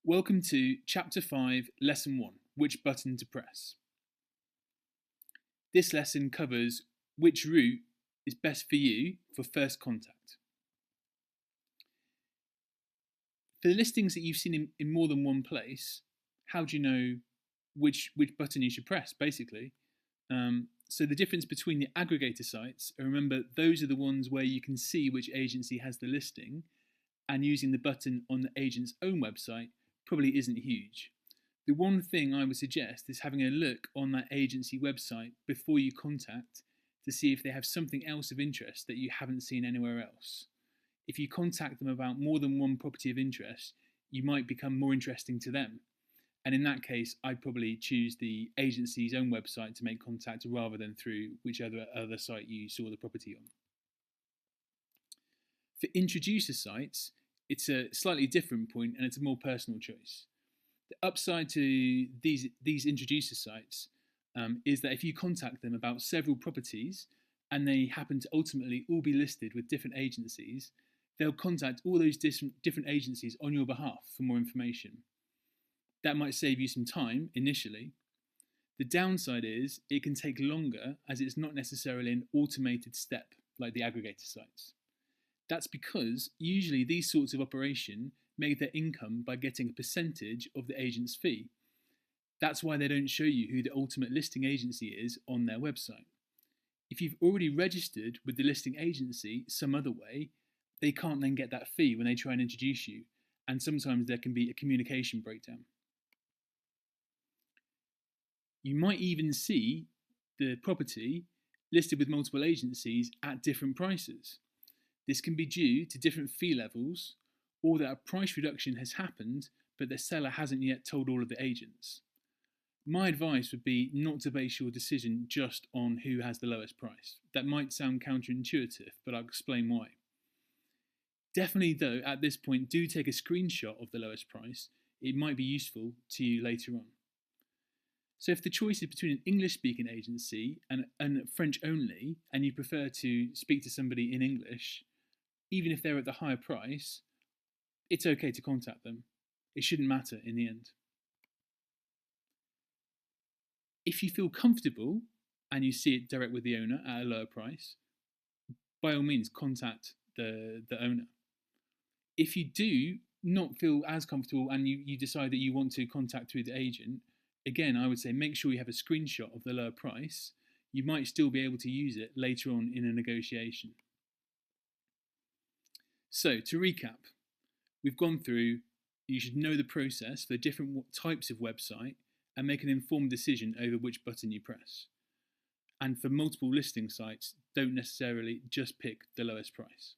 Welcome to Chapter 5, Lesson 1, Which Button to Press. This lesson covers which route is best for you for first contact. For the listings that you've seen in more than one place, how do you know which button you should press, basically? So the difference between the aggregator sites, remember those are the ones where you can see which agency has the listing, and using the button on the agent's own website probably isn't huge. The one thing I would suggest is having a look on that agency website before you contact to see if they have something else of interest that you haven't seen anywhere else. If you contact them about more than one property of interest, you might become more interesting to them. And in that case, I'd probably choose the agency's own website to make contact rather than through whichever other site you saw the property on. For introducer sites, it's a slightly different point and it's a more personal choice. The upside to these introducer sites is that if you contact them about several properties and they happen to ultimately all be listed with different agencies, they'll contact all those different agencies on your behalf for more information. That might save you some time initially. The downside is it can take longer as it's not necessarily an automated step like the aggregator sites. That's because usually these sorts of operation make their income by getting a percentage of the agent's fee. That's why they don't show you who the ultimate listing agency is on their website. If you've already registered with the listing agency some other way, they can't then get that fee when they try and introduce you, and sometimes there can be a communication breakdown. You might even see the property listed with multiple agencies at different prices. This can be due to different fee levels, or that a price reduction has happened but the seller hasn't yet told all of the agents. My advice would be not to base your decision just on who has the lowest price. That might sound counterintuitive, but I'll explain why. Definitely though, at this point, do take a screenshot of the lowest price. It might be useful to you later on. So if the choice is between an English-speaking agency and French only, and you prefer to speak to somebody in English, even if they're at the higher price, it's okay to contact them. It shouldn't matter in the end. If you feel comfortable and you see it direct with the owner at a lower price, by all means contact the owner. If you do not feel as comfortable and you decide that you want to contact through the agent, again, I would say make sure you have a screenshot of the lower price. You might still be able to use it later on in a negotiation. So, to recap, we've gone through, you should know the process for different types of website and make an informed decision over which button you press. And for multiple listing sites, don't necessarily just pick the lowest price.